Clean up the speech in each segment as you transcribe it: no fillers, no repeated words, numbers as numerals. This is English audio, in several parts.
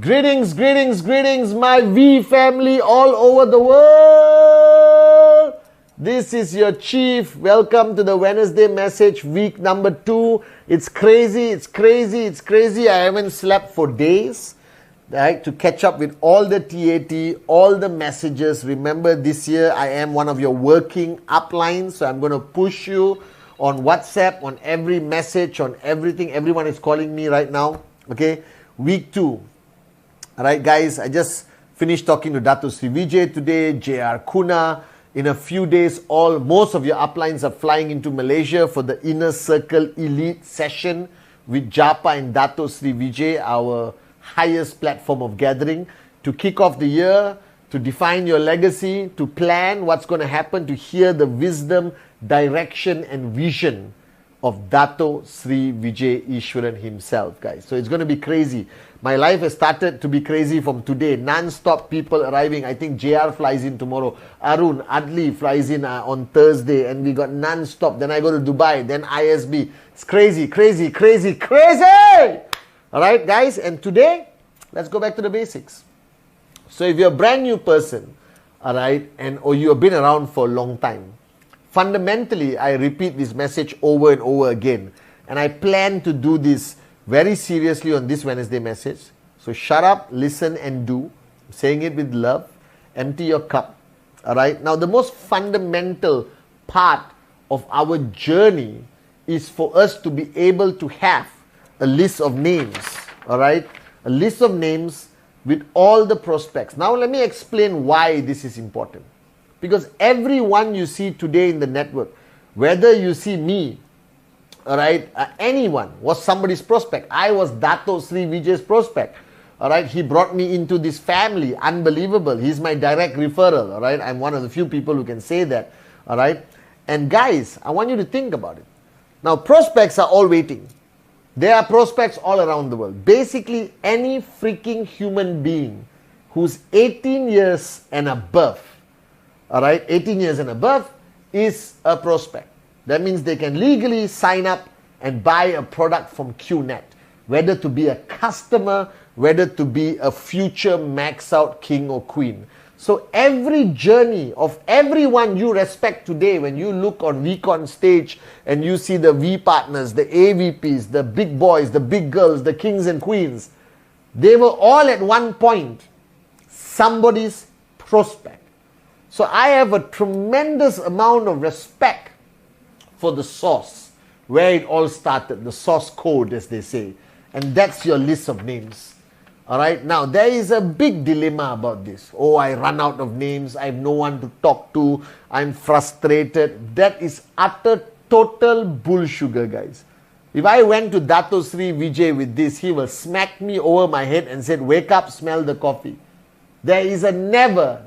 Greetings, greetings, greetings, my V family all over the world. This is your Chief. Welcome to the Wednesday message, week number 2. It's crazy, it's crazy, it's crazy. I haven't slept for days, right, to catch up with all the TAT, all the messages. Remember, this year I am one of your working uplines, so I'm going to push you on WhatsApp, on every message, on everything. Everyone is calling me right now. Okay, week 2. All right, guys, I just finished talking to Dato Sri Vijay today, JR Kuna. In a few days, most of your uplines are flying into Malaysia for the Inner Circle Elite session with Japa and Dato Sri Vijay, our highest platform of gathering, to kick off the year, to define your legacy, to plan what's going to happen, to hear the wisdom, direction and vision of Dato Sri Vijay Ishwaran himself, guys. So it's going to be crazy. My life has started to be crazy from today. Non-stop people arriving. I think JR flies in tomorrow. Arun, Adli flies in on Thursday. And we got non-stop. Then I go to Dubai. Then ISB. It's crazy, crazy, crazy, crazy! Alright, guys. And today, let's go back to the basics. So if you're a brand new person, alright, or you have been around for a long time, fundamentally, I repeat this message over and over again. And I plan to do this very seriously on this Wednesday message. So shut up, listen and do. I'm saying it with love. Empty your cup. Alright. Now the most fundamental part of our journey is for us to be able to have a list of names. Alright. A list of names with all the prospects. Now let me explain why this is important. Because everyone you see today in the network, whether you see me, alright, anyone was somebody's prospect. I was Dato Sri Vijay's prospect. Alright, he brought me into this family. Unbelievable. He's my direct referral. Alright, I'm one of the few people who can say that. Alright, and guys, I want you to think about it. Now, prospects are all waiting. There are prospects all around the world. Basically, any freaking human being who's 18 years and above, alright, 18 years and above is a prospect. That means they can legally sign up and buy a product from QNet, whether to be a customer, whether to be a future max out king or queen. So every journey of everyone you respect today, when you look on VCon stage and you see the V partners, the AVPs, the big boys, the big girls, the kings and queens, they were all at one point somebody's prospect. So I have a tremendous amount of respect for the source, where it all started, the source code, as they say. And that's your list of names. Alright, now there is a big dilemma about this. Oh, I run out of names, I have no one to talk to, I'm frustrated. That is utter, total bullsugar, guys. If I went to Dato Sri Vijay with this, he will smack me over my head and said, wake up, smell the coffee. There is a never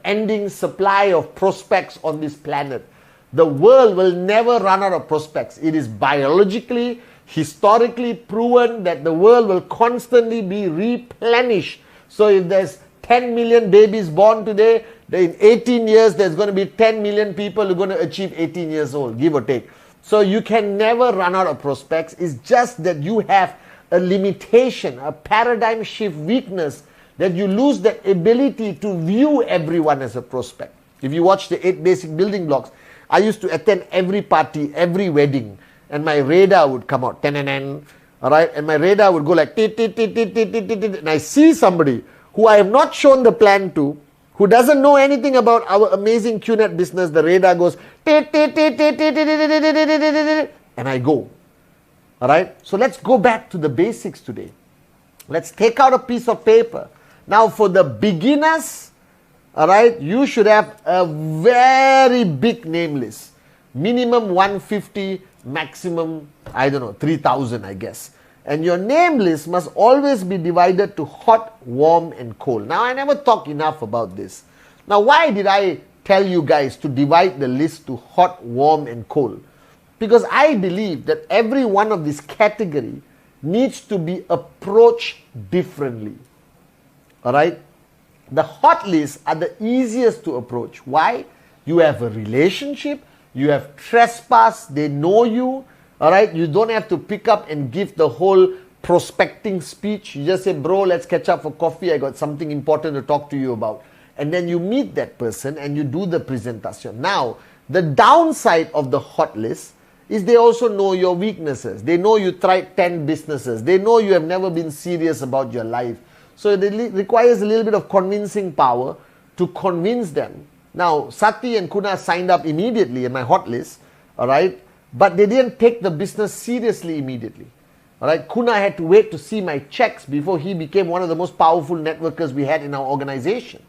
ending supply of prospects on this planet. The world will never run out of prospects. It is biologically, historically proven that the world will constantly be replenished. So if there's 10 million babies born today, in 18 years there's going to be 10 million people who are going to achieve 18 years old, give or take. So you can never run out of prospects. It's just that you have a limitation, a paradigm shift weakness, that you lose that ability to view everyone as a prospect. If you watch the 8 basic building blocks, I used to attend every party, every wedding, and my radar would come out, alright, and my radar would go like, and I see somebody who I have not shown the plan to, who doesn't know anything about our amazing QNet business. The radar goes, and I go. Alright, so let's go back to the basics today. Let's take out a piece of paper. Now, for the beginners, alright, you should have a very big name list. Minimum 150, maximum, 3,000, I guess. And your name list must always be divided to hot, warm and cold. Now, I never talk enough about this. Now, why did I tell you guys to divide the list to hot, warm and cold? Because I believe that every one of this category needs to be approached differently. Alright? The hot lists are the easiest to approach. Why? You have a relationship, you have trespass, they know you, alright? You don't have to pick up and give the whole prospecting speech. You just say, bro, let's catch up for coffee. I got something important to talk to you about. And then you meet that person and you do the presentation. Now, the downside of the hot list is they also know your weaknesses. They know you tried 10 businesses. They know you have never been serious about your life. So it requires a little bit of convincing power to convince them. Now, Sati and Kuna signed up immediately in my hot list, all right? But they didn't take the business seriously immediately. All right, Kuna had to wait to see my checks before he became one of the most powerful networkers we had in our organization.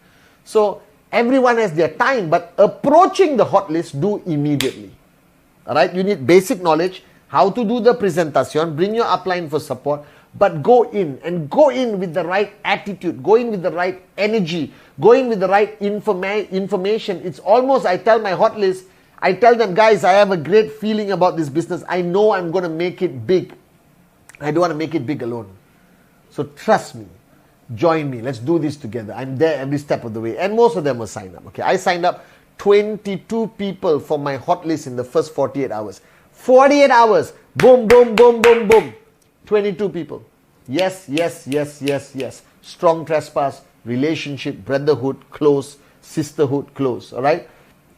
So everyone has their time, but approaching the hot list, do immediately. All right, you need basic knowledge, how to do the presentation, bring your upline for support, but go in with the right attitude, go in with the right energy, go in with the right information. It's almost, I tell my hot list, I tell them, guys, I have a great feeling about this business. I know I'm going to make it big. I don't want to make it big alone. So trust me. Join me. Let's do this together. I'm there every step of the way. And most of them were signed up. Okay, I signed up 22 people for my hot list in the first 48 hours. 48 hours. Boom, boom, boom, boom, boom. 22 people. Yes, yes, yes, yes, yes. Strong trespass, relationship, brotherhood, close, sisterhood, close. All right.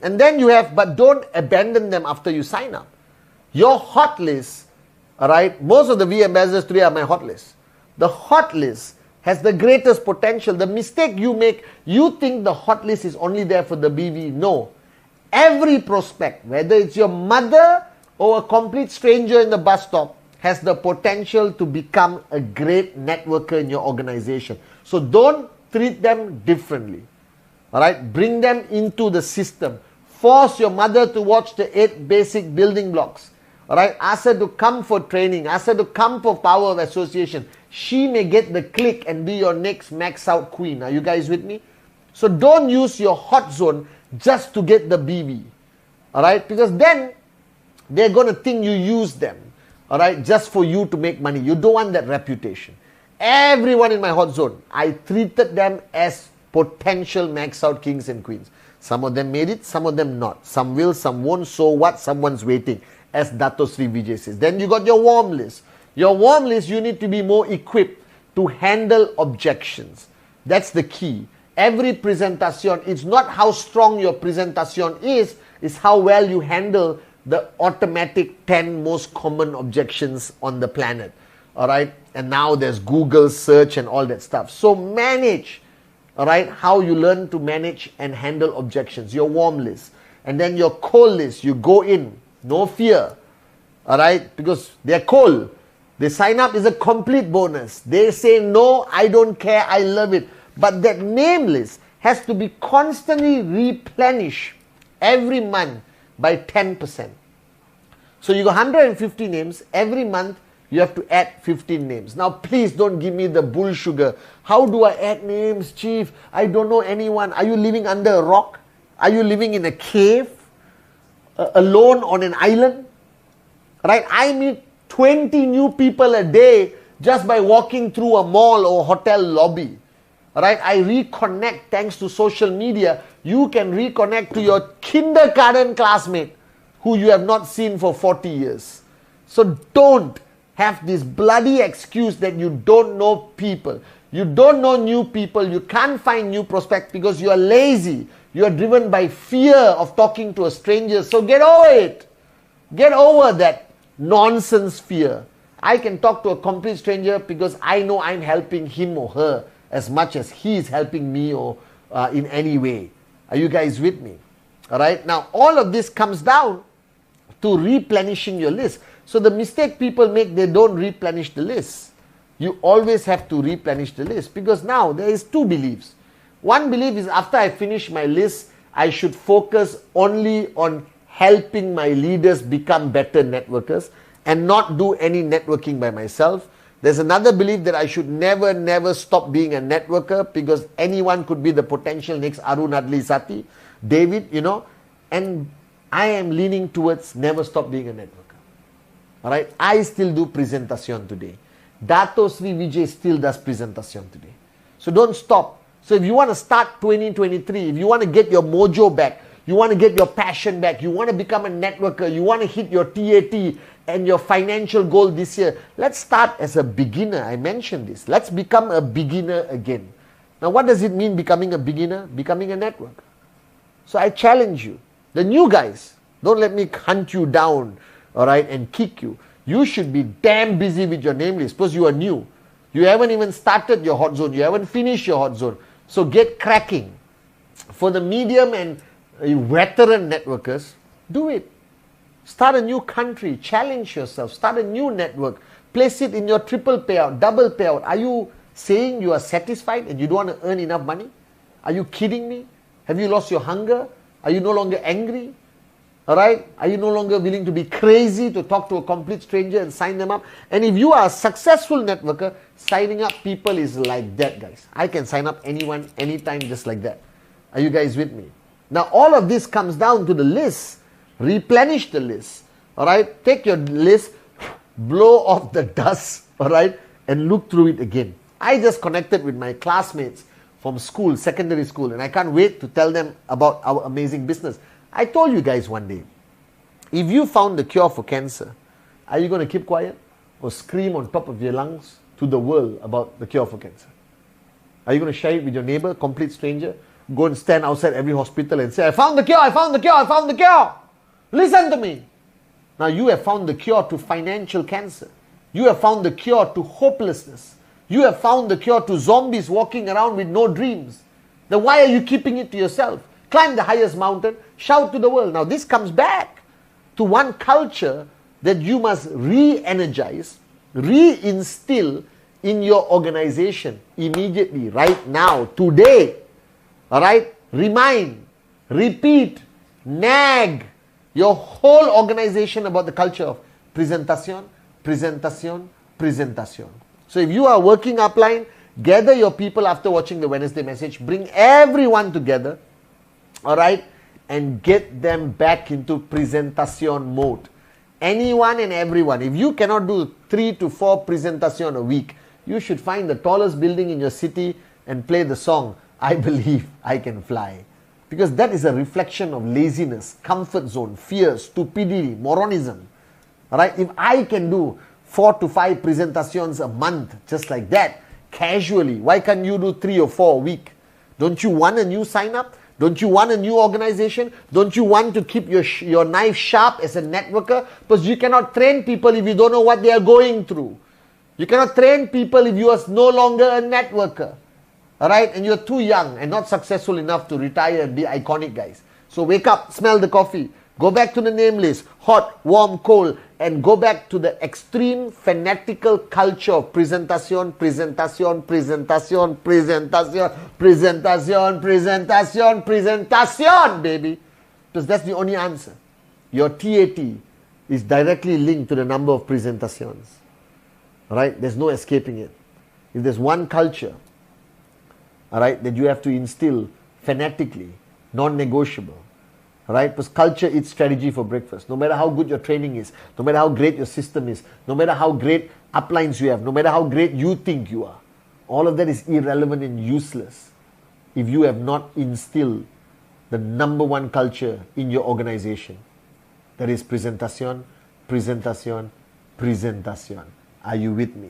And then you have, but don't abandon them after you sign up. Your hot list. All right, most of the V ambassadors today are my hot list. The hot list has the greatest potential. The mistake you make, you think the hot list is only there for the BV. No. Every prospect, whether it's your mother or a complete stranger in the bus stop, has the potential to become a great networker in your organization. So don't treat them differently. All right, bring them into the system. Force your mother to watch the 8 basic building blocks. Alright, ask her to come for training, ask her to come for power of association. She may get the click and be your next max out queen. Are you guys with me? So don't use your hot zone just to get the BV. Alright, because then they're going to think you use them. Alright, just for you to make money. You don't want that reputation. Everyone in my hot zone, I treated them as potential max out kings and queens. Some of them made it, some of them not. Some will, some won't. So what? Someone's waiting. As Dato Sri Vijay says. Then you got your warm list. Your warm list, you need to be more equipped to handle objections. That's the key. Every presentation, it's not how strong your presentation is, it's how well you handle the automatic 10 most common objections on the planet. Alright? And now there's Google search and all that stuff. So manage, alright, how you learn to manage and handle objections. Your warm list. And then your cold list, you go in. No fear, all right, because they're cold. They sign up is a complete bonus. They say, no, I don't care, I love it. But that name list has to be constantly replenished every month by 10%. So you got 150 names. Every month, you have to add 15 names. Now, please don't give me the bull sugar. How do I add names, Chief? I don't know anyone. Are you living under a rock? Are you living in a cave? Alone on an island, right? I meet 20 new people a day just by walking through a mall or hotel lobby, right? I reconnect thanks to social media. You can reconnect to your kindergarten classmate who you have not seen for 40 years. So don't have this bloody excuse that you don't know people. You don't know new people. You can't find new prospects because you are lazy. You are driven by fear of talking to a stranger. So get over it. Get over that nonsense fear. I can talk to a complete stranger because I know I'm helping him or her as much as he is helping me or in any way. Are you guys with me? All right. Now, all of this comes down to replenishing your list. So the mistake people make, they don't replenish the list. You always have to replenish the list because now there is 2 beliefs. One belief is after I finish my list, I should focus only on helping my leaders become better networkers and not do any networking by myself. There's another belief that I should never stop being a networker because anyone could be the potential next Arun Adli Sati, David, and I am leaning towards never stop being a networker. Alright, I still do presentation today. Dato Sri Vijay still does presentation today. So don't stop. So if you want to start 2023, if you want to get your mojo back, You want to get your passion back. You want to become a networker. You want to hit your TAT and your financial goal this year. Let's start as a beginner. I mentioned this. Let's become a beginner again. Now, what does it mean becoming a beginner? Becoming a networker. So I challenge you. The new guys, don't let me hunt you down, all right, and kick you. You should be damn busy with your name list because you are new. You haven't even started your hot zone. You haven't finished your hot zone. So get cracking. For the medium and veteran networkers, do it. Start a new country. Challenge yourself. Start a new network. Place it in your triple payout, double payout. Are you saying you are satisfied and you don't want to earn enough money? Are you kidding me? Have you lost your hunger? Are you no longer angry? Alright? Are you no longer willing to be crazy to talk to a complete stranger and sign them up? And if you are a successful networker, signing up people is like that, guys. I can sign up anyone, anytime, just like that. Are you guys with me? Now, all of this comes down to the list. Replenish the list. Alright? Take your list, blow off the dust, alright? And look through it again. I just connected with my classmates from school, secondary school, and I can't wait to tell them about our amazing business. I told you guys one day, if you found the cure for cancer, are you going to keep quiet or scream on top of your lungs to the world about the cure for cancer? Are you going to share it with your neighbor, complete stranger? Go and stand outside every hospital and say, I found the cure, I found the cure, I found the cure. Listen to me. Now you have found the cure to financial cancer. You have found the cure to hopelessness. You have found the cure to zombies walking around with no dreams. Then why are you keeping it to yourself? Climb the highest mountain, shout to the world. Now this comes back to one culture that you must re-energize, re-instill in your organization immediately, right now, today. Alright? Remind, repeat, nag your whole organization about the culture of presentation, presentation, presentation. So if you are working upline, gather your people after watching the Wednesday message, bring everyone together, alright, and get them back into presentation mode. Anyone and everyone. If you cannot do 3 to 4 presentation a week, you should find the tallest building in your city and play the song, I Believe I Can Fly. Because that is a reflection of laziness, comfort zone, fear, stupidity, moronism. Alright, if I can do 4 to 5 presentations a month, just like that, casually, why can't you do 3 or 4 a week? Don't you want a new sign up? Don't you want a new organization? Don't you want to keep your knife sharp as a networker? Because you cannot train people if you don't know what they are going through. You cannot train people if you are no longer a networker. Alright? And you're too young and not successful enough to retire and be iconic, guys. So wake up, smell the coffee. Go back to the name list, hot, warm, cold, and go back to the extreme fanatical culture of presentation, presentation, presentation, presentation, presentation, presentation, presentation, baby. Because that's the only answer. Your TAT is directly linked to the number of presentations. Alright? There's no escaping it. If there's one culture, alright, that you have to instill fanatically, non-negotiable, right? Because culture eats strategy for breakfast. No matter how good your training is, no matter how great your system is, no matter how great uplines you have, no matter how great you think you are, all of that is irrelevant and useless if you have not instilled the number one culture in your organization. That is presentation, presentation, presentation. Are you with me?